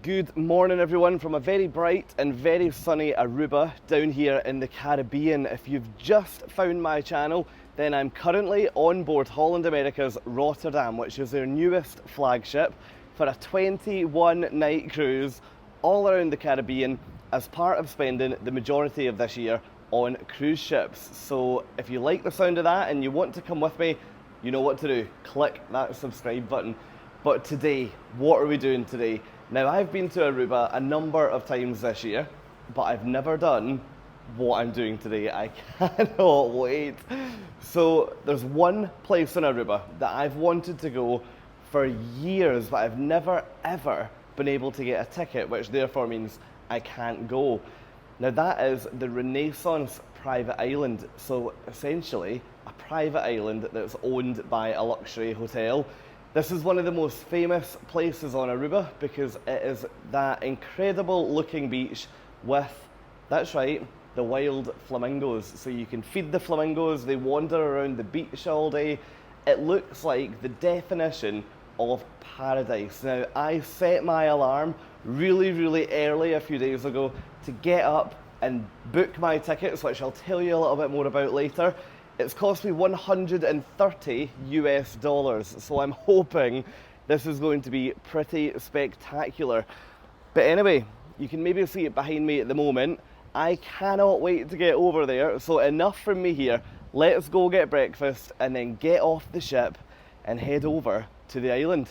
Good morning everyone from a very bright and very sunny Aruba down here in the Caribbean. If you've just found my channel, then I'm currently on board Holland America's Rotterdam, which is their newest flagship, for a 21 night cruise all around the Caribbean as part of spending the majority of this year on cruise ships. So if you like the sound of that and you want to come with me, you know what to do. Click that subscribe button. But today, what are we doing today? Now, I've been to Aruba a number of times this year, but I've never done what I'm doing today. I cannot wait. So there's one place in Aruba that I've wanted to go for years, but I've never ever been able to get a ticket, which therefore means I can't go. Now that is the Renaissance private island. So essentially a private island that's owned by a luxury hotel. This is one of the most famous places on Aruba because it is that incredible looking beach with, that's right, the wild flamingos. So you can feed the flamingos, they wander around the beach all day. It looks like the definition of paradise. Now, I set my alarm really early a few days ago to get up and book my tickets, which I'll tell you a little bit more about later. It's cost me $130 US, so I'm hoping this is going to be pretty spectacular. But anyway, you can maybe see it behind me at the moment. I cannot wait to get over there, so enough from me here. Let's go get breakfast and then get off the ship and head over to the island.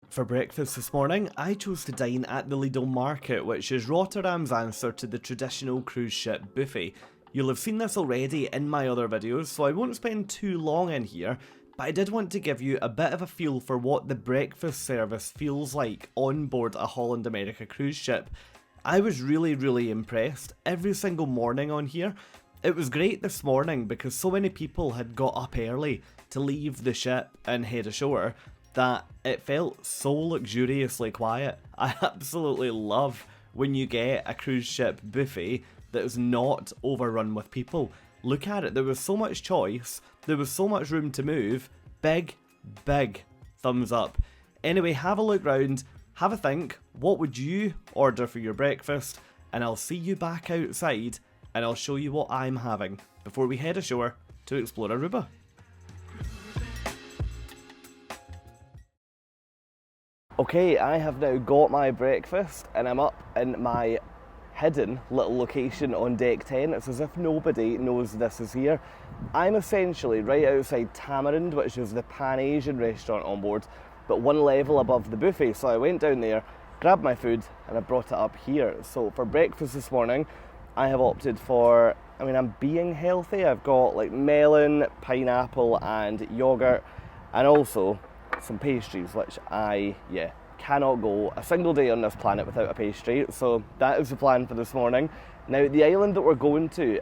For breakfast this morning, I chose to dine at the Lidl Market, which is Rotterdam's answer to the traditional cruise ship buffet. You'll have seen this already in my other videos, so I won't spend too long in here, but I did want to give you a bit of a feel for what the breakfast service feels like on board a Holland America cruise ship. I was really impressed every single morning on here. It was great this morning because so many people had got up early to leave the ship and head ashore that it felt so luxuriously quiet. I absolutely love when you get a cruise ship buffet that is not overrun with people. Look at it, there was so much choice, there was so much room to move. Big thumbs up. Anyway, have a look round, have a think, what would you order for your breakfast, and I'll see you back outside and I'll show you what I'm having before we head ashore to explore Aruba. Okay, I have now got my breakfast and I'm up in my hidden little location on deck 10. It's as if nobody knows this is here. I'm essentially right outside Tamarind, which is the Pan-Asian restaurant on board, but one level above the buffet. So I went down there, grabbed my food, and I brought it up here. So for breakfast this morning, I have opted for, I'm being healthy. I've got like melon, pineapple, and yogurt, and also some pastries, which I cannot go a single day on this planet without a pastry, so that is the plan for this morning. Now, the island that we're going to,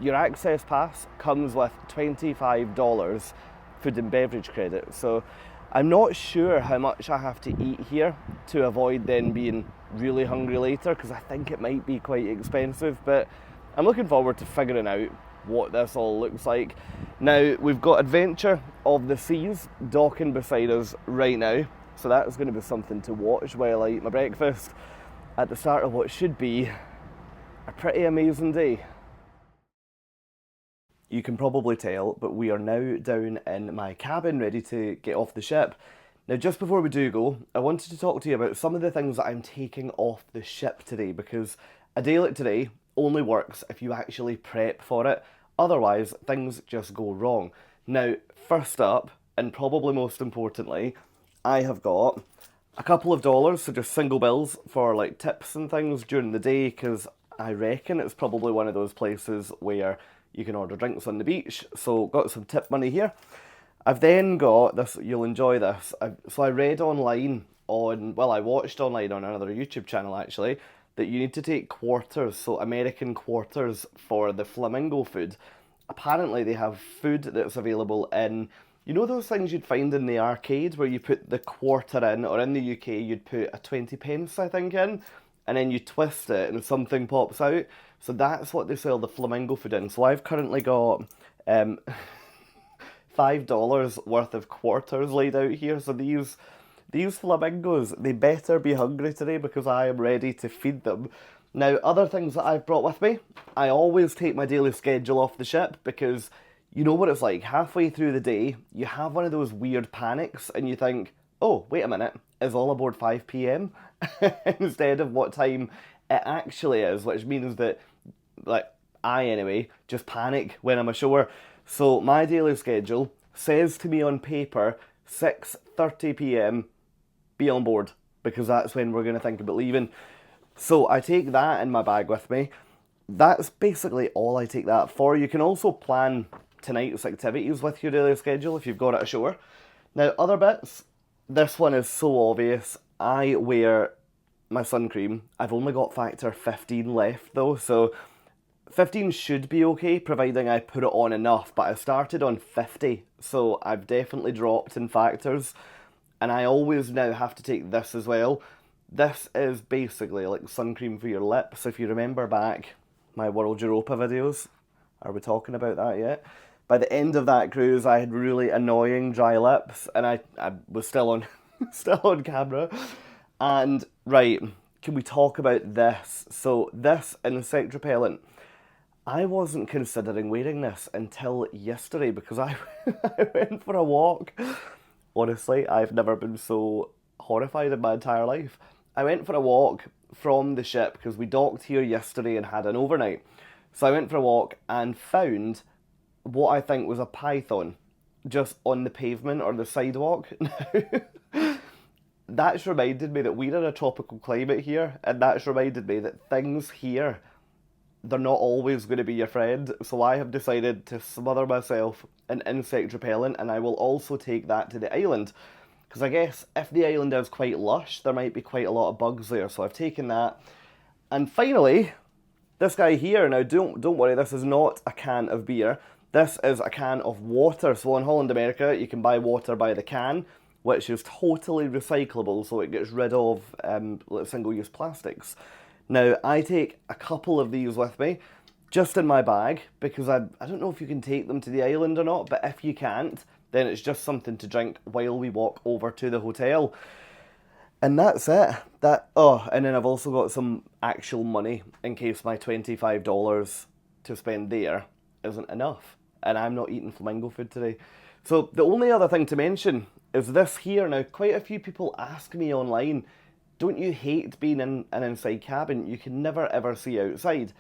your access pass comes with $25 food and beverage credit, so I'm not sure how much I have to eat here to avoid then being really hungry later, because I think it might be quite expensive, but I'm looking forward to figuring out what this all looks like. Now, we've got Adventure of the Seas docking beside us right now, so that's going to be something to watch while I eat my breakfast at the start of what should be a pretty amazing day. You can probably tell, but we are now down in my cabin ready to get off the ship. Now, just before we do go, I wanted to talk to you about some of the things that I'm taking off the ship today, because a day like today only works if you actually prep for it. Otherwise, things just go wrong. Now, first up, and probably most importantly, I have got a couple of dollars, so just single bills for like tips and things during the day, because I reckon it's probably one of those places where you can order drinks on the beach. So got some tip money here. I've then got this, you'll enjoy this. So I read online I watched online on another YouTube channel actually, that you need to take quarters, so American quarters for the flamingo food. Apparently they have food that's available in, you know those things you'd find in the arcade where you put the quarter in, or in the UK you'd put a 20 pence I think in, and then you twist it and something pops out. So that's what they sell the flamingo food in. So I've currently got $5 worth of quarters laid out here. So these These flamingos, they better be hungry today because I am ready to feed them. Now, other things that I've brought with me, I always take my daily schedule off the ship because you know what it's like. Halfway through the day, you have one of those weird panics and you think, oh, wait a minute, is all aboard 5 p.m? instead of what time it actually is, which means that, like, I anyway, just panic when I'm ashore. So my daily schedule says to me on paper, 6:30 p.m, be on board, because that's when we're going to think about leaving. So I take that in my bag with me. That's basically all I take that for. You can also plan tonight's activities with your daily schedule if you've got it ashore. Now, other bits, this one is so obvious. I wear my sun cream. I've only got factor 15 left though, so 15 should be okay, providing I put it on enough, but I started on 50, so I've definitely dropped in factors. And I always now have to take this as well. This is basically like sun cream for your lips. If you remember back my World Europa videos, are we talking about that yet? By the end of that cruise, I had really annoying dry lips, and I was still on, still on camera. And right, can we talk about this? So this insect repellent, I wasn't considering wearing this until yesterday because I went for a walk. Honestly, I've never been so horrified in my entire life. I went for a walk from the ship because we docked here yesterday and had an overnight. So I went for a walk and found what I think was a python just on the pavement or the sidewalk. That's reminded me that we're in a tropical climate here, and that's reminded me that things here, they're not always going to be your friend. So I have decided to smother myself in insect repellent, and I will also take that to the island. Because I guess if the island is quite lush, there might be quite a lot of bugs there. So I've taken that. And finally, this guy here. Now, don't worry, this is not a can of beer. This is a can of water. So on Holland America, you can buy water by the can, which is totally recyclable, so it gets rid of single-use plastics. Now, I take a couple of these with me, just in my bag, because I don't know if you can take them to the island or not, but if you can't, then it's just something to drink while we walk over to the hotel. And that's it. And then I've also got some actual money in case my $25 to spend there isn't enough, and I'm not eating flamingo food today. So the only other thing to mention is this here. Now, quite a few people ask me online, don't you hate being in an inside cabin? You can never ever see outside.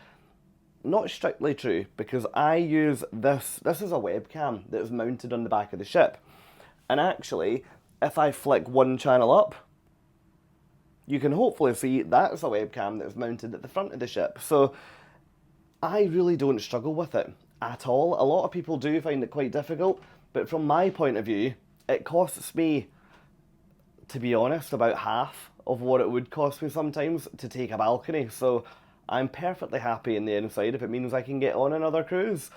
Not strictly true, because I use this. This is a webcam that is mounted on the back of the ship. And actually, if I flick one channel up, you can hopefully see that's a webcam that is mounted at the front of the ship. So I really don't struggle with it at all. A lot of people do find it quite difficult, but from my point of view, it costs me, to be honest, about half of what it would cost me sometimes to take a balcony. So I'm perfectly happy in the inside if it means I can get on another cruise.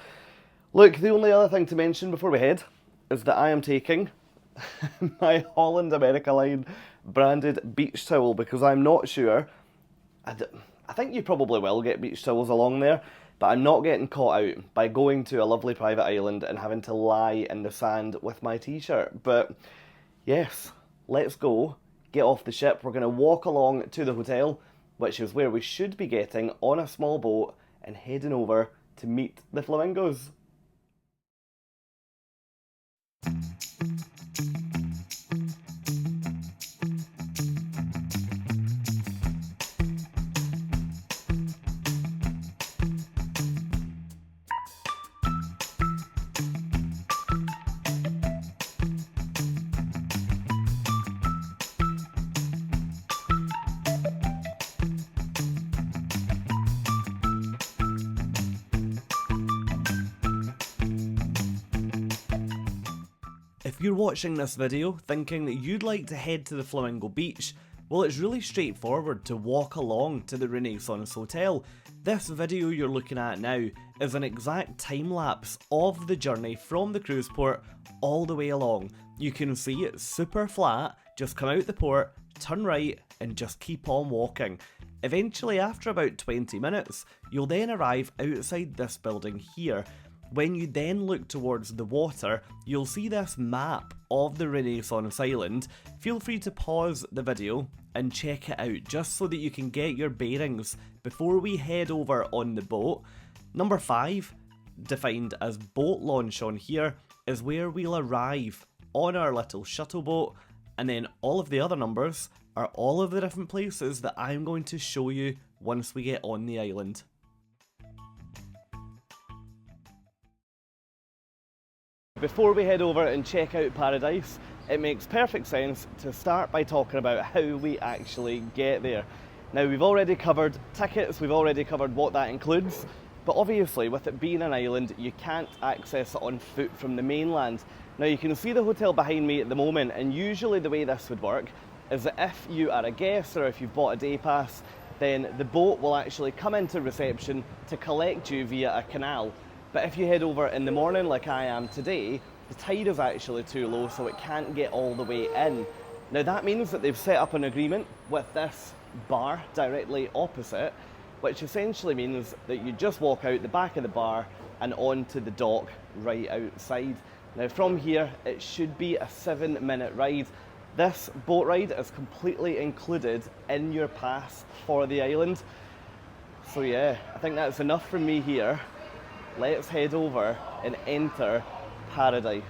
Look, the only other thing to mention before we head is that I am taking my Holland America Line branded beach towel, because I'm not sure. I think you probably will get beach towels along there, but I'm not getting caught out by going to a lovely private island and having to lie in the sand with my t-shirt. But yes, let's go, get off the ship. We're going to walk along to the hotel, which is where we should be getting on a small boat and heading over to meet the flamingos. If you're watching this video thinking that you'd like to head to the Flamingo Beach, well, it's really straightforward to walk along to the Renaissance Hotel. This video you're looking at now is an exact time lapse of the journey from the cruise port all the way along. You can see it's super flat, just come out the port, turn right and just keep on walking. Eventually, after about 20 minutes, you'll then arrive outside this building here. When you then look towards the water, you'll see this map of the Renaissance Island. Feel free to pause the video and check it out just so that you can get your bearings before we head over on the boat. Number 5, defined as boat launch on here, is where we'll arrive on our little shuttle boat, and then all of the other numbers are all of the different places that I'm going to show you once we get on the island. Before we head over and check out Paradise, it makes perfect sense to start by talking about how we actually get there. Now, we've already covered tickets, we've already covered what that includes, but obviously with it being an island, you can't access it on foot from the mainland. Now, you can see the hotel behind me at the moment, and usually the way this would work is that if you are a guest or if you've bought a day pass, then the boat will actually come into reception to collect you via a canal. But if you head over in the morning like I am today, the tide is actually too low, so it can't get all the way in. Now, that means that they've set up an agreement with this bar directly opposite, which essentially means that you just walk out the back of the bar and onto the dock right outside. Now, from here, it should be a 7-minute ride. This boat ride is completely included in your pass for the island. So yeah, I think that's enough from me here. Let's head over and enter Paradise.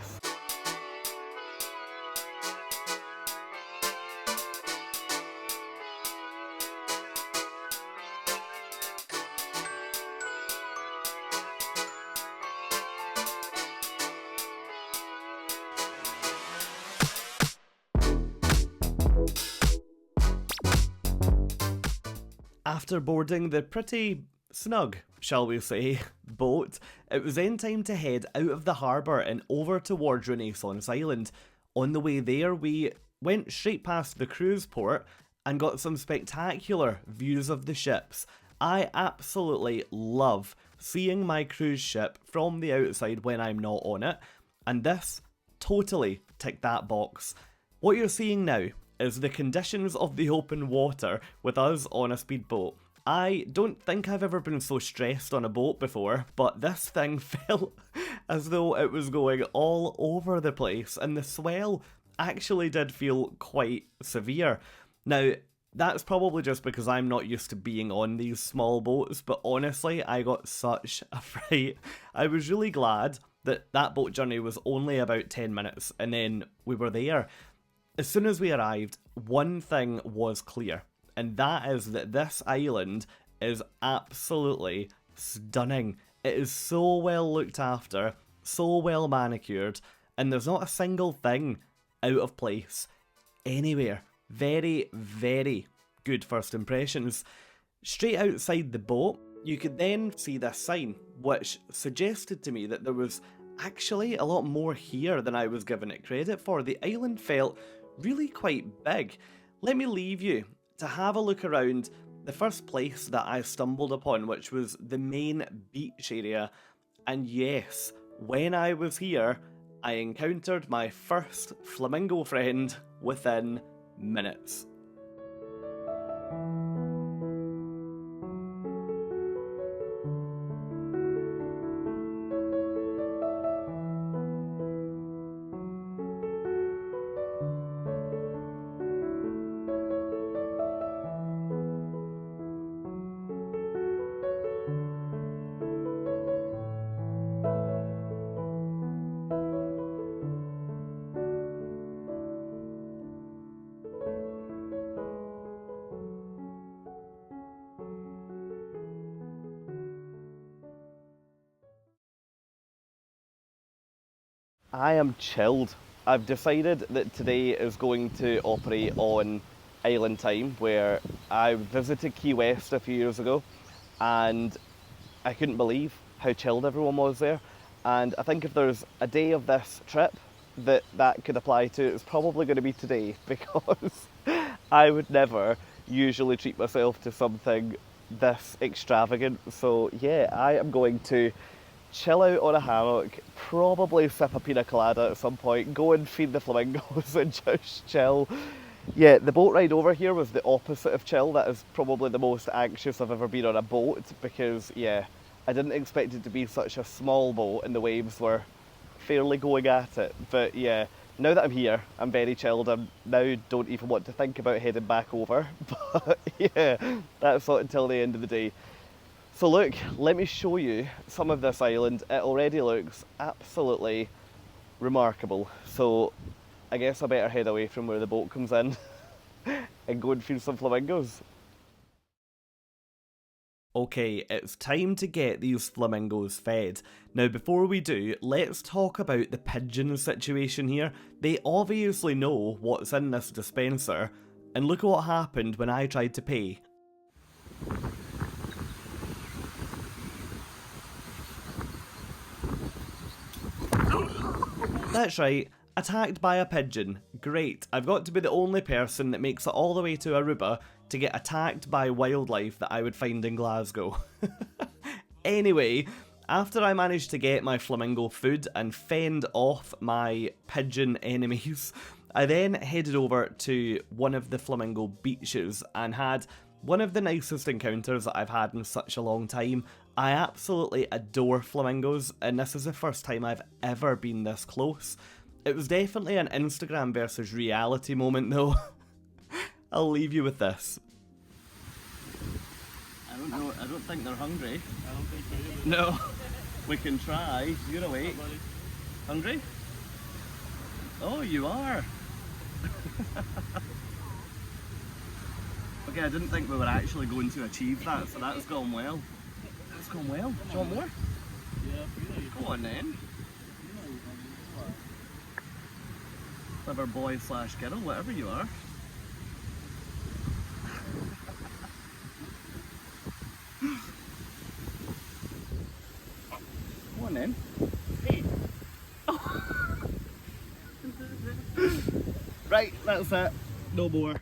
After boarding the pretty snug, shall we say, boat, it was then time to head out of the harbour and over towards Renaissance Island. On the way there, we went straight past the cruise port and got some spectacular views of the ships. I absolutely love seeing my cruise ship from the outside when I'm not on it, and this totally ticked that box. What you're seeing now is the conditions of the open water with us on a speedboat. I don't think I've ever been so stressed on a boat before, but this thing felt as though it was going all over the place, and the swell actually did feel quite severe. Now, that's probably just because I'm not used to being on these small boats, but honestly, I got such a fright. I was really glad that that boat journey was only about 10 minutes, and then we were there. As soon as we arrived, one thing was clear, and that is that this island is absolutely stunning. It is so well looked after, so well manicured, and there's not a single thing out of place anywhere. Very, very good first impressions. Straight outside the boat, you could then see this sign, which suggested to me that there was actually a lot more here than I was giving it credit for. The island felt really quite big. Let me leave you to have a look around the first place that I stumbled upon, which was the main beach area. And yes, when I was here, I encountered my first flamingo friend within minutes. I am chilled. I've decided that today is going to operate on island time, where I visited Key West a few years ago and I couldn't believe how chilled everyone was there. And I think if there's a day of this trip that could apply to, it's probably going to be today, because I would never usually treat myself to something this extravagant. So yeah, I am going to chill out on a hammock, probably sip a pina colada at some point, go and feed the flamingos and just chill. Yeah, the boat ride over here was the opposite of chill. That is probably the most anxious I've ever been on a boat, because yeah, I didn't expect it to be such a small boat and the waves were fairly going at it. But yeah, now that I'm here, I'm very chilled. I now don't even want to think about heading back over. But yeah, that's not until the end of the day. So look, let me show you some of this island. It already looks absolutely remarkable. So I guess I better head away from where the boat comes in and go and feed some flamingos. Okay, it's time to get these flamingos fed. Now before we do, let's talk about the pigeon situation here. They obviously know what's in this dispenser, and look at what happened when I tried to pay. That's right, attacked by a pigeon. Great, I've got to be the only person that makes it all the way to Aruba to get attacked by wildlife that I would find in Glasgow. Anyway, after I managed to get my flamingo food and fend off my pigeon enemies, I then headed over to one of the flamingo beaches and had one of the nicest encounters that I've had in such a long time. I absolutely adore flamingos, and this is the first time I've ever been this close. It was definitely an Instagram versus reality moment though. I'll leave you with this. I don't think they're hungry. I don't think so either. No. We can try. You're awake. Hungry? Oh, you are. Okay, I didn't think we were actually going to achieve that, so that's gone well. That's gone well. Do you want more? Yeah, Go on then. Clever boy slash girl, whatever you are. Go on then. Hey. Right, that's it. No more.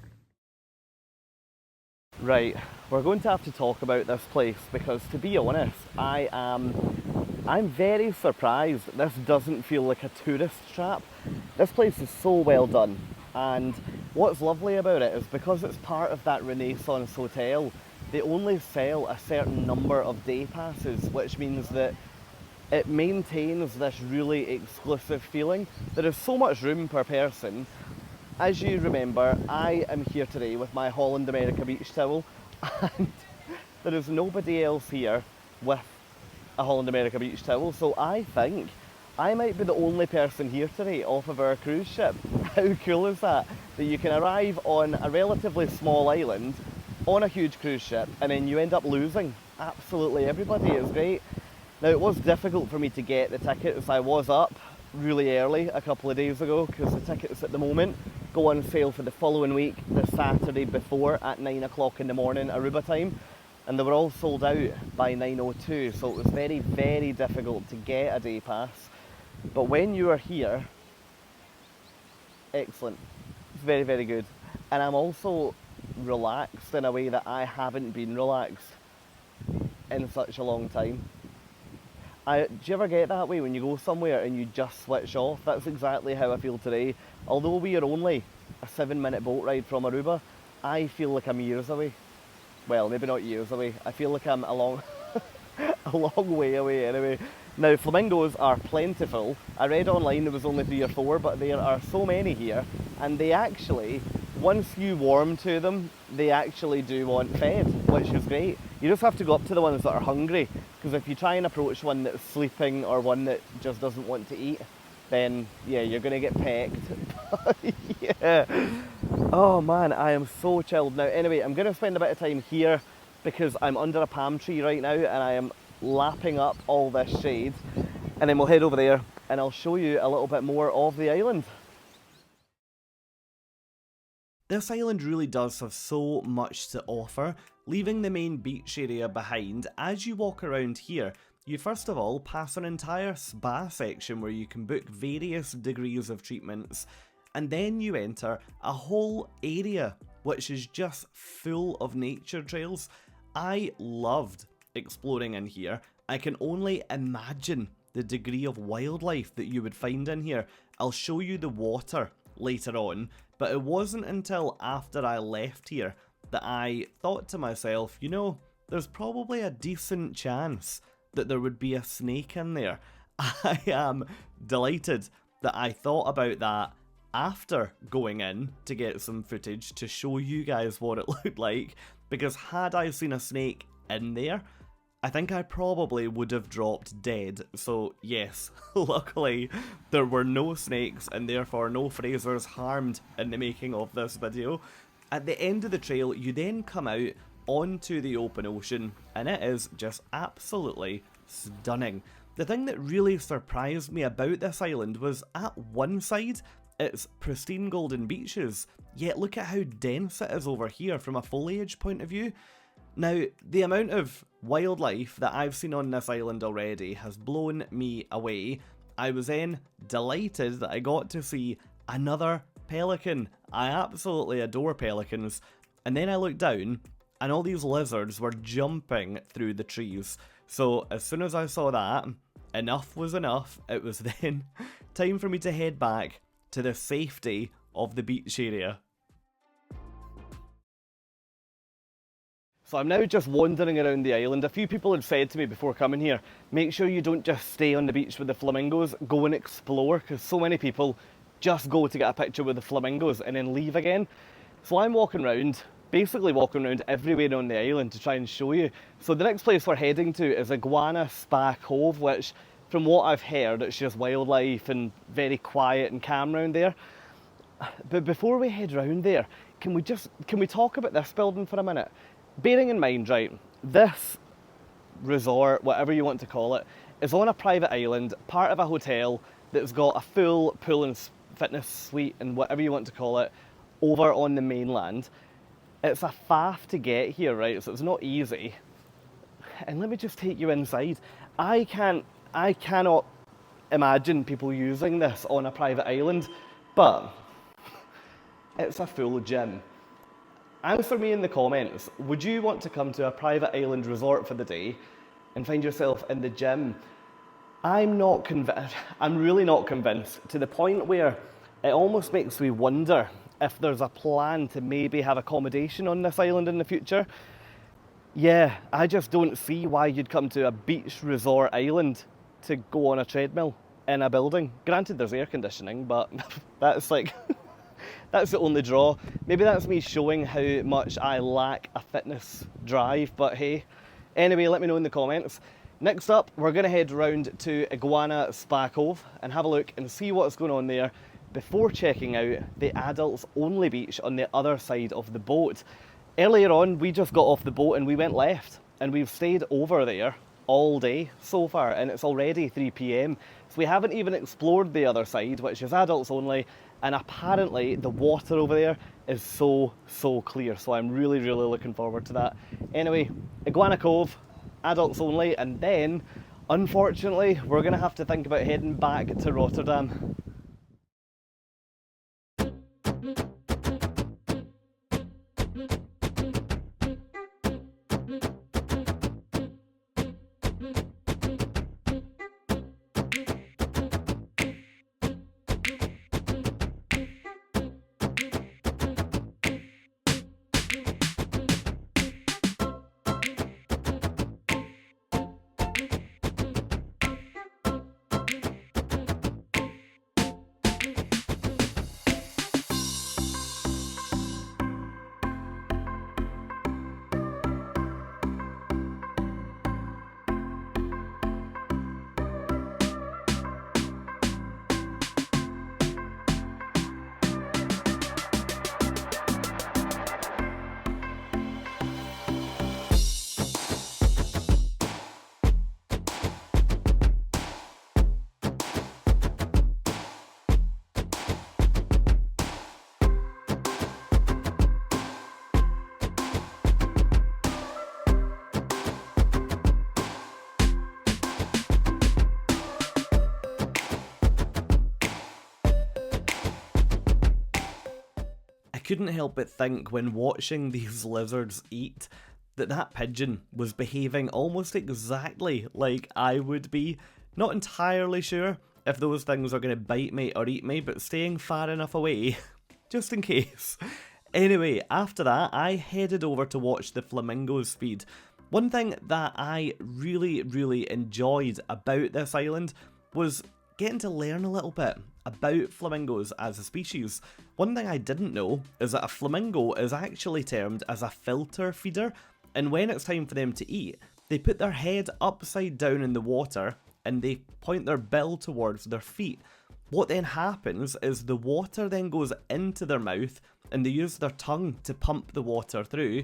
Right, we're going to have to talk about this place because, to be honest, I'm very surprised this doesn't feel like a tourist trap. This place is so well done, and what's lovely about it is because it's part of that Renaissance hotel, they only sell a certain number of day passes, which means that it maintains this really exclusive feeling. There is so much room per person. As you remember, I am here today with my Holland America Beach towel, and there is nobody else here with a Holland America Beach towel, so I think I might be the only person here today off of our cruise ship. How cool is that? That you can arrive on a relatively small island on a huge cruise ship and then you end up losing absolutely everybody. It's great. Now it was difficult for me to get the tickets. I was up really early a couple of days ago because the tickets at the moment go on sale for the following week, the Saturday before at 9 o'clock in the morning Aruba time, and they were all sold out by 9:02, so it was very, very difficult to get a day pass. But when you are here, excellent. It's very, very good. And I'm also relaxed in a way that I haven't been relaxed in such a long time. Do you ever get that way when you go somewhere and you just switch off? That's exactly how I feel today. Although we are only a 7-minute boat ride from Aruba, I feel like I'm years away. Well, maybe not years away. I feel like I'm a long way away anyway. Now, flamingos are plentiful. I read online there was only 3 or 4, but there are so many here. And they actually, once you warm to them, they actually do want fed, which is great. You just have to go up to the ones that are hungry, because if you try and approach one that's sleeping or one that just doesn't want to eat, then yeah, you're going to get pecked. Yeah. Oh man, I am so chilled now. Anyway, I'm going to spend a bit of time here because I'm under a palm tree right now and I am lapping up all this shade, and then we'll head over there and I'll show you a little bit more of the island. This island really does have so much to offer. Leaving the main beach area behind, as you walk around here, you first of all pass an entire spa section where you can book various degrees of treatments, and then you enter a whole area which is just full of nature trails. I loved exploring in here. I can only imagine the degree of wildlife that you would find in here. I'll show you the water later on, but it wasn't until after I left here that I thought to myself, you know, there's probably a decent chance that there would be a snake in there. I am delighted that I thought about that after going in to get some footage to show you guys what it looked like, because had I seen a snake in there, I think I probably would have dropped dead. So yes, luckily there were no snakes and therefore no Frasers harmed in the making of this video. At the end of the trail, you then come out onto the open ocean and it is just absolutely stunning. The thing that really surprised me about this island was at one side, it's pristine golden beaches, yet look at how dense it is over here from a foliage point of view. Now, the amount of wildlife that I've seen on this island already has blown me away. I was then delighted that I got to see another pelican. I absolutely adore pelicans. And then I looked down and all these lizards were jumping through the trees. So as soon as I saw that, enough was enough. It was then time for me to head back to the safety of the beach area. So I'm now just wandering around the island. A few people had said to me before coming here, make sure you don't just stay on the beach with the flamingos, go and explore, because so many people just go to get a picture with the flamingos and then leave again. So I'm walking around, basically walking around everywhere on the island to try and show you. So the next place we're heading to is Iguana Spa Cove, which from what I've heard, it's just wildlife and very quiet and calm around there. But before we head round there, can we talk about this building for a minute? Bearing in mind, right, this resort, whatever you want to call it, is on a private island, part of a hotel that's got a full pool and fitness suite and whatever you want to call it, over on the mainland. It's a faff to get here, right, so it's not easy. And let me just take you inside. I cannot imagine people using this on a private island, but it's a full gym. Answer me in the comments, would you want to come to a private island resort for the day and find yourself in the gym? I'm not convinced. I'm really not convinced, to the point where it almost makes me wonder if there's a plan to maybe have accommodation on this island in the future. Yeah, I just don't see why you'd come to a beach resort island to go on a treadmill in a building. Granted, there's air conditioning, but that's like... that's the only draw. Maybe that's me showing how much I lack a fitness drive, but hey. Anyway, let me know in the comments. Next up, we're going to head round to Iguana Spa Cove and have a look and see what's going on there before checking out the adults only beach on the other side of the boat. Earlier on, we just got off the boat and we went left, and we've stayed over there all day so far, and it's already 3 p.m. So we haven't even explored the other side, which is adults only, and apparently the water over there is so clear, so I'm really looking forward to that. Anyway, Iguana Cove, adults only, and then unfortunately we're gonna have to think about heading back to Rotterdam. Couldn't help but think when watching these lizards eat that pigeon was behaving almost exactly like I would be. Not entirely sure if those things are going to bite me or eat me, but staying far enough away just in case. Anyway, after that I headed over to watch the flamingos feed. One thing that I really enjoyed about this island was getting to learn a little bit about flamingos as a species. One thing I didn't know is that a flamingo is actually termed as a filter feeder, and when it's time for them to eat, they put their head upside down in the water and they point their bill towards their feet. What then happens is the water then goes into their mouth and they use their tongue to pump the water through,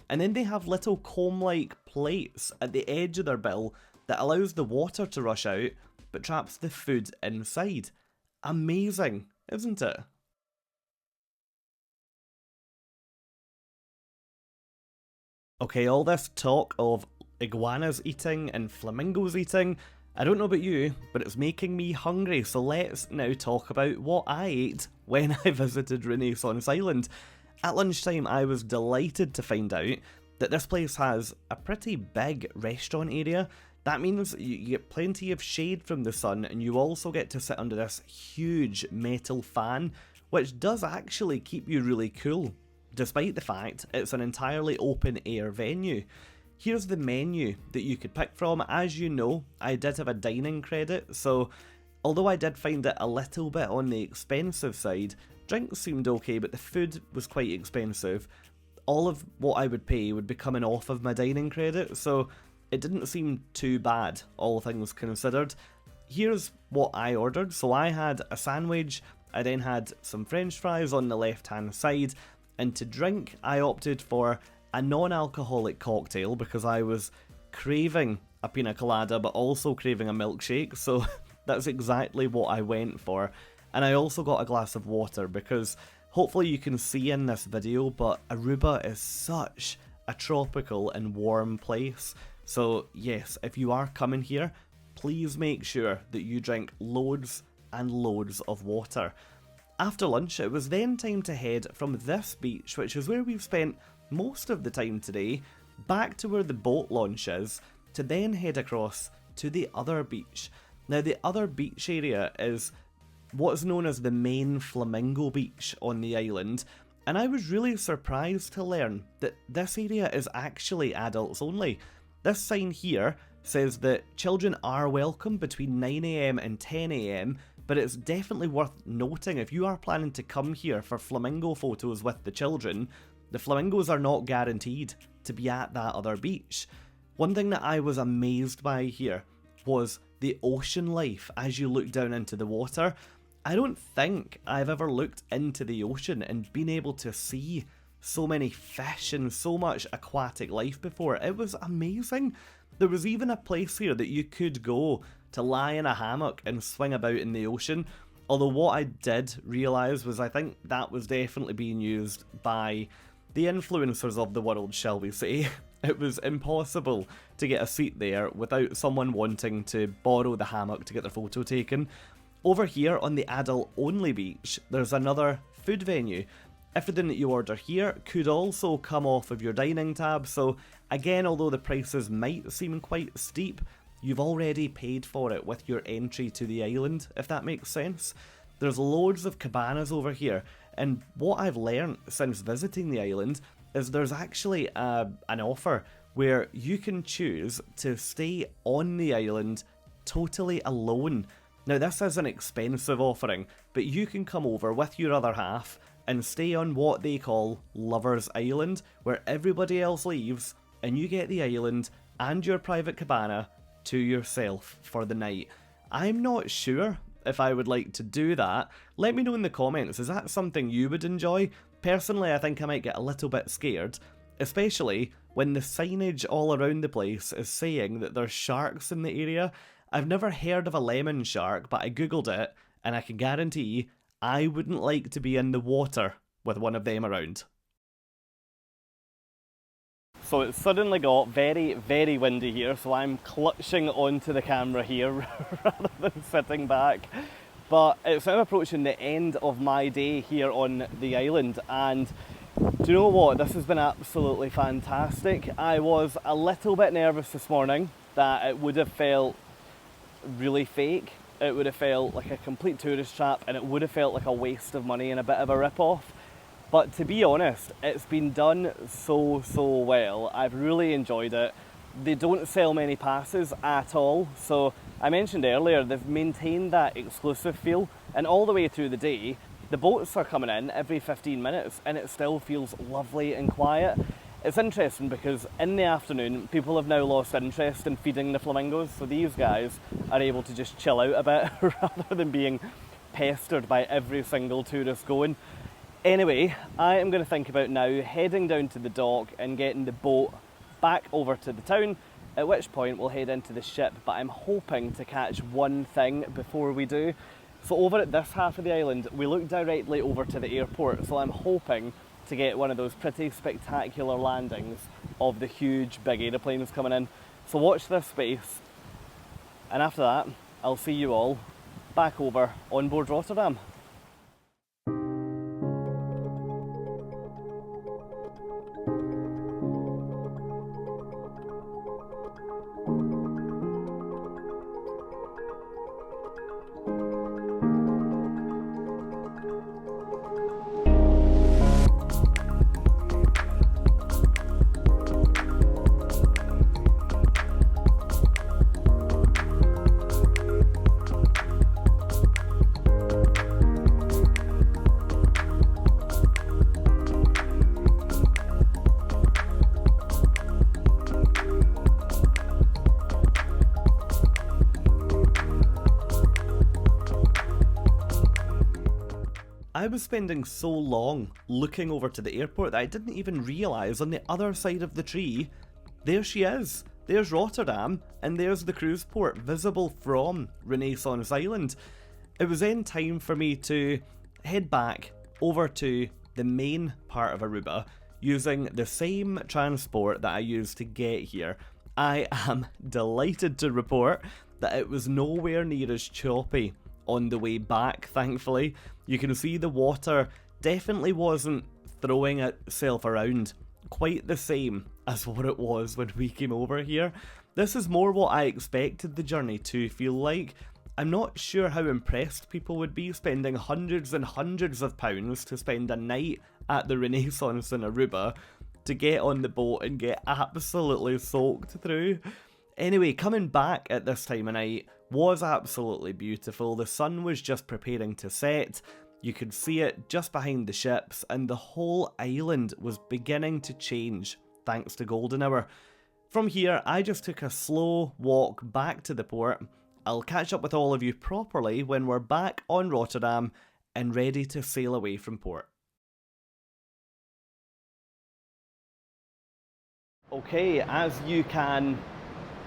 and then they have little comb-like plates at the edge of their bill that allows the water to rush out but traps the food inside. Amazing, isn't it? Okay, all this talk of iguanas eating and flamingos eating, I don't know about you, but it's making me hungry, so let's now talk about what I ate when I visited Renaissance Island. At lunchtime, I was delighted to find out that this place has a pretty big restaurant area. That means you get plenty of shade from the sun, and you also get to sit under this huge metal fan, which does actually keep you really cool, despite the fact it's an entirely open air venue. Here's the menu that you could pick from. As you know, I did have a dining credit, so although I did find it a little bit on the expensive side, drinks seemed okay, but the food was quite expensive. All of what I would pay would be coming off of my dining credit, so it didn't seem too bad, all things considered. Here's what I ordered. So I had a sandwich, I then had some french fries on the left hand side, and to drink I opted for a non-alcoholic cocktail because I was craving a pina colada but also craving a milkshake, so that's exactly what I went for. And I also got a glass of water because hopefully you can see in this video, but Aruba is such a tropical and warm place. So yes, if you are coming here, please make sure that you drink loads and loads of water. After lunch, it was then time to head from this beach, which is where we've spent most of the time today, back to where the boat launch is, to then head across to the other beach. Now the other beach area is what is known as the main Flamingo Beach on the island, and I was really surprised to learn that this area is actually adults only. This sign here says that children are welcome between 9 AM and 10 AM, but it's definitely worth noting if you are planning to come here for flamingo photos with the children, the flamingos are not guaranteed to be at that other beach. One thing that I was amazed by here was the ocean life as you look down into the water. I don't think I've ever looked into the ocean and been able to see so many fish and so much aquatic life before. It was amazing. There was even a place here that you could go to lie in a hammock and swing about in the ocean. Although what I did realise was I think that was definitely being used by the influencers of the world, shall we say. It was impossible to get a seat there without someone wanting to borrow the hammock to get their photo taken. Over here on the adult only beach, there's another food venue. Everything that you order here could also come off of your dining tab, so again, although the prices might seem quite steep, you've already paid for it with your entry to the island, if that makes sense. There's loads of cabanas over here, and what I've learned since visiting the island is there's actually an offer where you can choose to stay on the island totally alone. Now this is an expensive offering, but you can come over with your other half and stay on what they call Lover's Island, where everybody else leaves and you get the island and your private cabana to yourself for the night. I'm not sure if I would like to do that. Let me know in the comments, is that something you would enjoy? Personally, I think I might get a little bit scared, especially when the signage all around the place is saying that there's sharks in the area. I've never heard of a lemon shark, but I googled it, and I can guarantee I wouldn't like to be in the water with one of them around. So it's suddenly got very, very windy here, so I'm clutching onto the camera here rather than sitting back. But it's now approaching the end of my day here on the island, and do you know what? This has been absolutely fantastic. I was a little bit nervous this morning that it would have felt really fake. It would have felt like a complete tourist trap, and it would have felt like a waste of money and a bit of a rip-off. But to be honest, it's been done so well. I've really enjoyed it. they don't sell many passes at all. So I mentioned earlier, they've maintained that exclusive feel, and all the way through the day, the boats are coming in every 15 minutes and it still feels lovely and quiet. It's interesting because in the afternoon, people have now lost interest in feeding the flamingos, so these guys are able to just chill out a bit rather than being pestered by every single tourist going. Anyway, I am going to think about now heading down to the dock and getting the boat back over to the town, at which point we'll head into the ship, but I'm hoping to catch one thing before we do. So over at this half of the island, we look directly over to the airport, so I'm hoping to get one of those pretty spectacular landings of the huge big aeroplanes coming in. So watch this space, and after that, I'll see you all back over on board Rotterdam. I was spending so long looking over to the airport that I didn't even realise on the other side of the tree, there she is. There's Rotterdam, and there's the cruise port visible from Renaissance Island. It was then time for me to head back over to the main part of Aruba using the same transport that I used to get here. I am delighted to report that it was nowhere near as choppy on the way back, thankfully. You can see the water definitely wasn't throwing itself around quite the same as what it was when we came over here. This is more what I expected the journey to feel like. I'm not sure how impressed people would be spending hundreds and hundreds of pounds to spend a night at the Renaissance in Aruba to get on the boat and get absolutely soaked through. Anyway, coming back at this time of night was absolutely beautiful. The sun was just preparing to set. You could see it just behind the ships, and the whole island was beginning to change thanks to golden hour. From here, I just took a slow walk back to the port. I'll catch up with all of you properly when we're back on Rotterdam and ready to sail away from port. Okay, as you can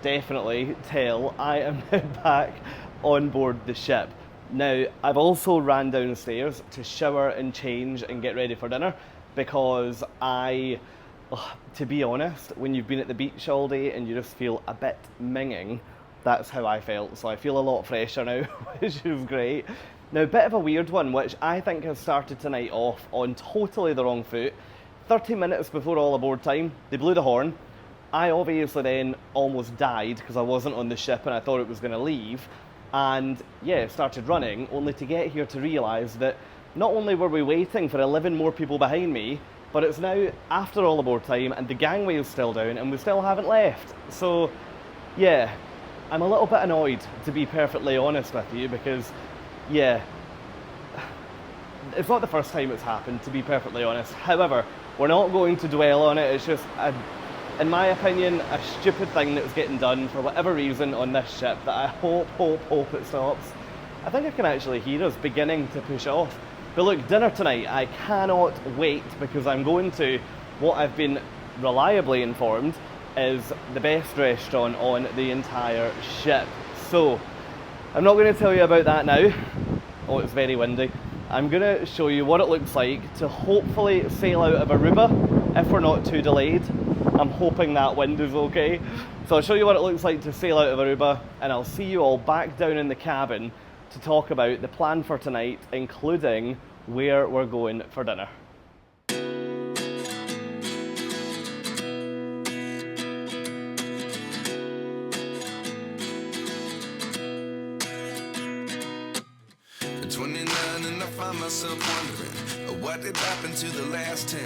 definitely tell, I am now back on board the ship. Now, I've also ran downstairs to shower and change and get ready for dinner because to be honest, when you've been at the beach all day and you just feel a bit minging, that's how I felt. So I feel a lot fresher now, which is great. Now, a bit of a weird one, which I think has started tonight off on totally the wrong foot. 30 minutes before all aboard time, they blew the horn. I obviously then almost died because I wasn't on the ship and I thought it was going to leave. And yeah, started running, only to get here to realise that not only were we waiting for 11 more people behind me, but it's now after all aboard time and the gangway is still down and we still haven't left. So yeah, I'm a little bit annoyed, to be perfectly honest with you, because yeah, it's not the first time it's happened, to be perfectly honest. However, we're not going to dwell on it. It's just, in my opinion, a stupid thing that was getting done for whatever reason on this ship that I hope it stops. I think I can actually hear us beginning to push off. But look, dinner tonight, I cannot wait because I'm going to what I've been reliably informed is the best restaurant on the entire ship. So, I'm not going to tell you about that now. Oh, it's very windy. I'm going to show you what it looks like to hopefully sail out of Aruba if we're not too delayed. I'm hoping that wind is okay. So I'll show you what it looks like to sail out of Aruba, and I'll see you all back down in the cabin to talk about the plan for tonight, including where we're going for dinner. Myself wondering what did happen to the last 10.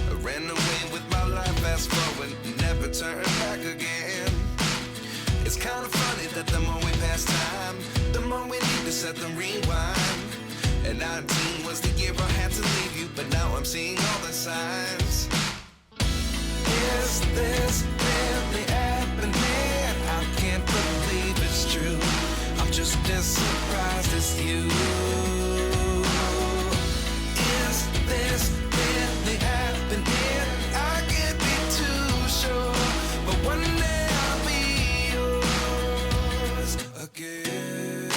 I ran away with my life, fast forward, never never turn back again. It's kind of funny that the more we pass time, the more we need to set the rewind. And 19 was the year I had to leave you, but now I'm seeing all the signs. Is this really happening? I can't believe it's true. I'm just as surprised as you. Is this really happening? I can't be too sure, but one day I'll be yours again.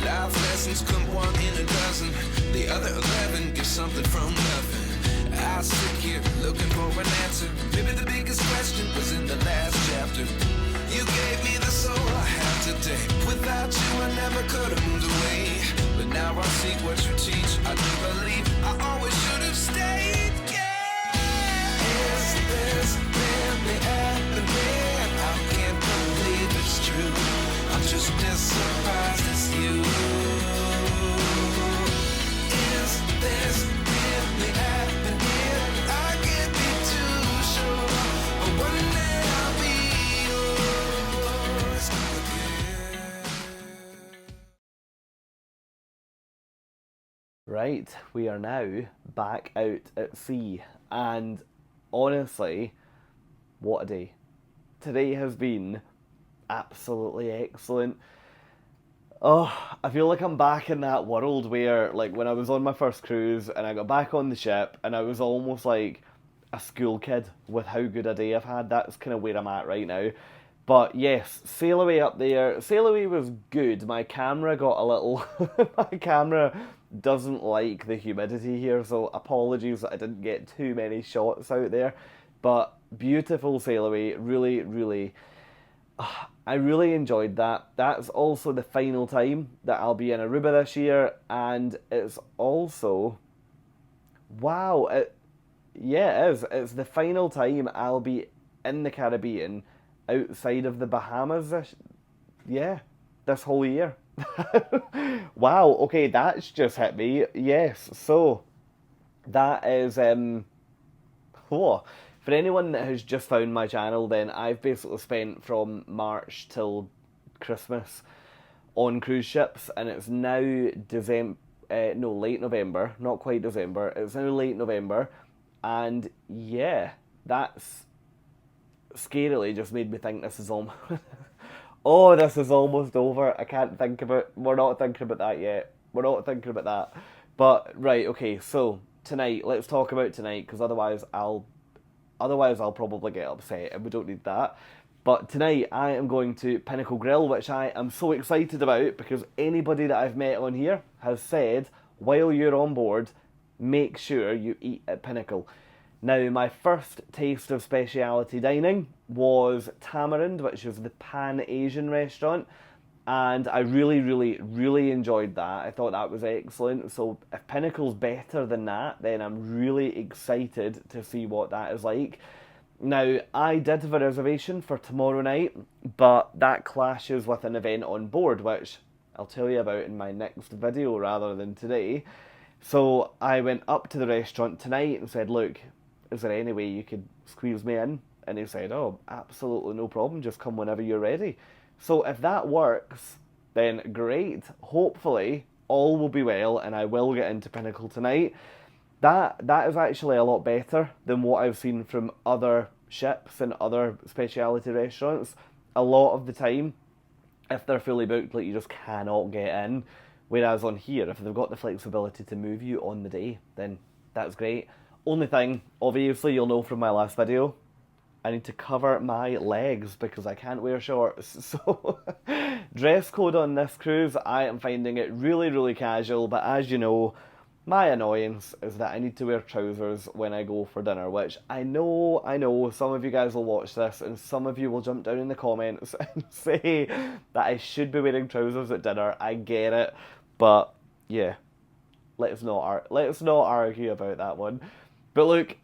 Life lessons come one in a dozen. The other 11 give something from nothing. I sit here looking for an answer. Maybe the biggest question was in the last chapter. You gave me the soul I have today. Without you I never could have moved away. But now I see what you teach. I do believe I always should have stayed. Yeah. Is this really happening? I can't believe it's true. I'm just as surprised as you. Is this really happening? I can't be too sure, but one day I'll be yours again. Right, we are now back out at sea, and honestly, what a day. Today has been absolutely excellent. Oh, I feel like I'm back in that world where, like, when I was on my first cruise and I got back on the ship and I was almost like a school kid with how good a day I've had. That's kind of where I'm at right now. But yes, sail away up there. Sail away was good. My camera got a little... my camera doesn't like the humidity here, so apologies that I didn't get too many shots out there. But beautiful sail away. Really, really... I really enjoyed that. That's also the final time that I'll be in Aruba this year, and it's also... Wow, it is. It's the final time I'll be in the Caribbean outside of the Bahamas this whole year. Wow, okay, that's just hit me. Yes, so that is... Whoa. For anyone that has just found my channel, then I've basically spent from March till Christmas on cruise ships, and it's now late November, not quite December, it's now late November, and yeah, that's scarily just made me think this is almost, oh, this is almost over. I can't think about, we're not thinking about that yet, but right, okay, so tonight, let's talk about tonight, because otherwise I'll probably get upset, and we don't need that. But tonight I am going to Pinnacle Grill, which I am so excited about, because anybody that I've met on here has said, while you're on board, make sure you eat at Pinnacle. Now, my first taste of speciality dining was Tamarind, which is the Pan-Asian restaurant, and I really, really, really enjoyed that. I thought that was excellent. So if Pinnacle's better than that, then I'm really excited to see what that is like. Now, I did have a reservation for tomorrow night, but that clashes with an event on board, which I'll tell you about in my next video rather than today. So I went up to the restaurant tonight and said, look, is there any way you could squeeze me in? And he said, oh, absolutely no problem, just come whenever you're ready. So if that works, then great. Hopefully, all will be well and I will get into Pinnacle tonight. That is actually a lot better than what I've seen from other ships and other speciality restaurants. A lot of the time, if they're fully booked, like, you just cannot get in. Whereas on here, if they've got the flexibility to move you on the day, then that's great. Only thing, obviously you'll know from my last video, I need to cover my legs because I can't wear shorts. So, dress code on this cruise, I am finding it really, really casual. But as you know, my annoyance is that I need to wear trousers when I go for dinner, which I know some of you guys will watch this and some of you will jump down in the comments and say that I should be wearing trousers at dinner. I get it, but yeah, let's not argue about that one. But look,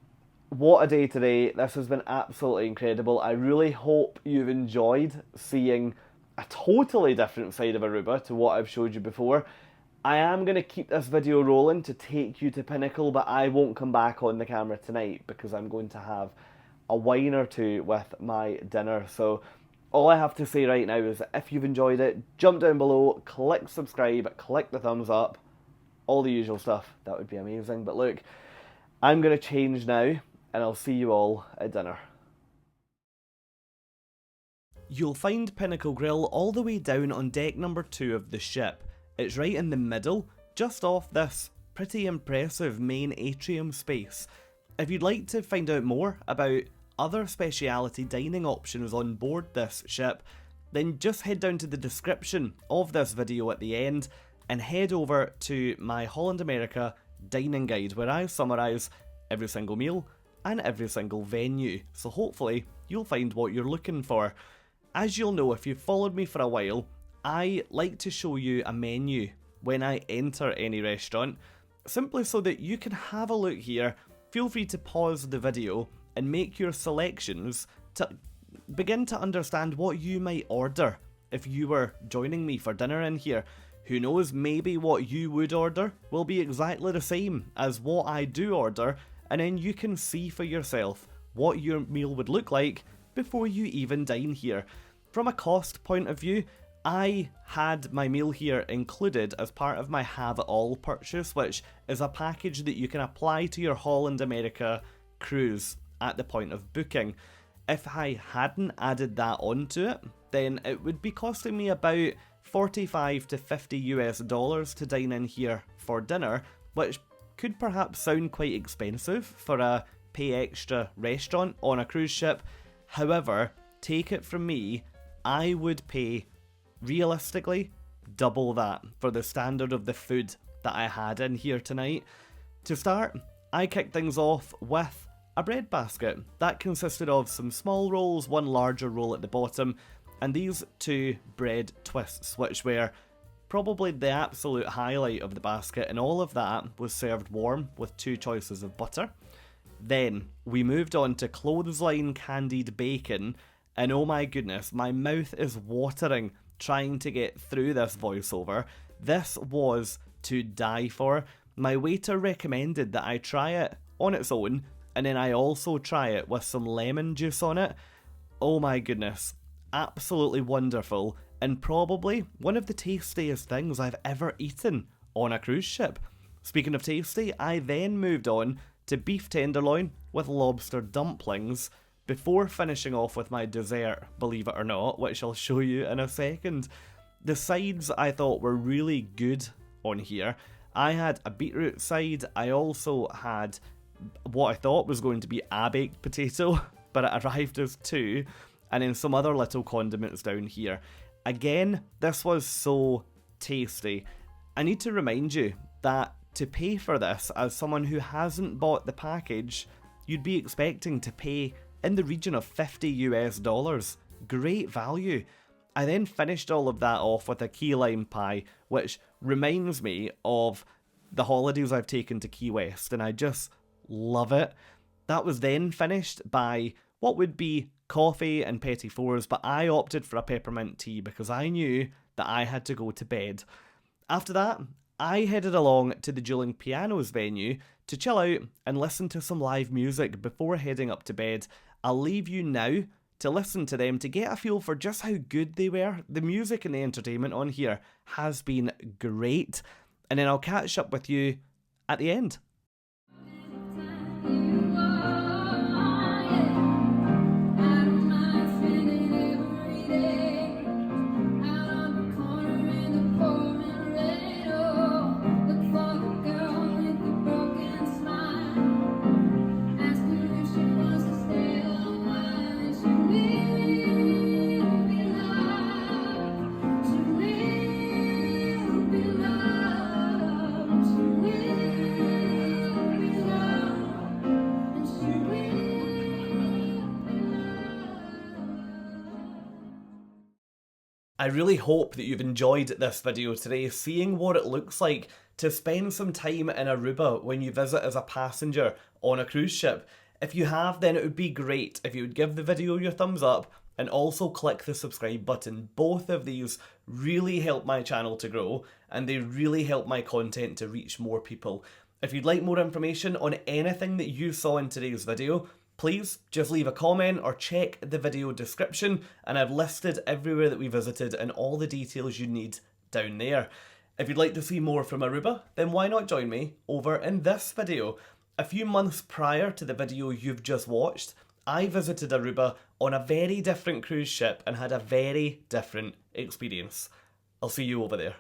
what a day today. This has been absolutely incredible. I really hope you've enjoyed seeing a totally different side of Aruba to what I've showed you before. I am going to keep this video rolling to take you to Pinnacle, but I won't come back on the camera tonight because I'm going to have a wine or two with my dinner. So all I have to say right now is that if you've enjoyed it, jump down below, click subscribe, click the thumbs up, all the usual stuff. That would be amazing. But look, I'm going to change now and I'll see you all at dinner. You'll find Pinnacle Grill all the way down on deck number 2 of the ship. It's right in the middle, just off this pretty impressive main atrium space. If you'd like to find out more about other speciality dining options on board this ship, then just head down to the description of this video at the end and head over to my Holland America dining guide where I summarise every single meal and every single venue. So hopefully you'll find what you're looking for. As you'll know if you've followed me for a while, I like to show you a menu when I enter any restaurant, simply so that you can have a look here. Feel free to pause the video and make your selections to begin to understand what you might order if you were joining me for dinner in here. Who knows, maybe what you would order will be exactly the same as what I do order, and then you can see for yourself what your meal would look like before you even dine here. From a cost point of view, I had my meal here included as part of my Have It All purchase, which is a package that you can apply to your Holland America Cruise at the point of booking. If I hadn't added that onto it, then it would be costing me about $45 to $50 to dine in here for dinner, which could perhaps sound quite expensive for a pay extra restaurant on a cruise ship. However, take it from me, I would pay realistically double that for the standard of the food that I had in here tonight. To start, I kicked things off with a bread basket that consisted of some small rolls, one larger roll at the bottom, and these 2 bread twists, which were probably the absolute highlight of the basket, and all of that was served warm with 2 choices of butter. Then we moved on to clothesline candied bacon, and oh my goodness, my mouth is watering trying to get through this voiceover. This was to die for. My waiter recommended that I try it on its own, and then I also try it with some lemon juice on it. Oh my goodness, absolutely wonderful, and probably one of the tastiest things I've ever eaten on a cruise ship. Speaking of tasty, I then moved on to beef tenderloin with lobster dumplings, before finishing off with my dessert, believe it or not, which I'll show you in a second. The sides I thought were really good on here. I had a beetroot side, I also had what I thought was going to be a baked potato, but it arrived as 2, and then some other little condiments down here. Again, this was so tasty. I need to remind you that to pay for this, as someone who hasn't bought the package, you'd be expecting to pay in the region of $50. Great value. I then finished all of that off with a key lime pie, which reminds me of the holidays I've taken to Key West, and I just love it. That was then finished by what would be coffee and petit fours, but I opted for a peppermint tea because I knew that I had to go to bed. After that, I headed along to the Duelling Pianos venue to chill out and listen to some live music before heading up to bed. I'll leave you now to listen to them to get a feel for just how good they were. The music and the entertainment on here has been great, and then I'll catch up with you at the end. I really hope that you've enjoyed this video today, seeing what it looks like to spend some time in Aruba when you visit as a passenger on a cruise ship. If you have, then it would be great if you would give the video your thumbs up and also click the subscribe button. Both of these really help my channel to grow, and they really help my content to reach more people. If you'd like more information on anything that you saw in today's video, please just leave a comment or check the video description, and I've listed everywhere that we visited and all the details you need down there. If you'd like to see more from Aruba, then why not join me over in this video? A few months prior to the video you've just watched, I visited Aruba on a very different cruise ship and had a very different experience. I'll see you over there.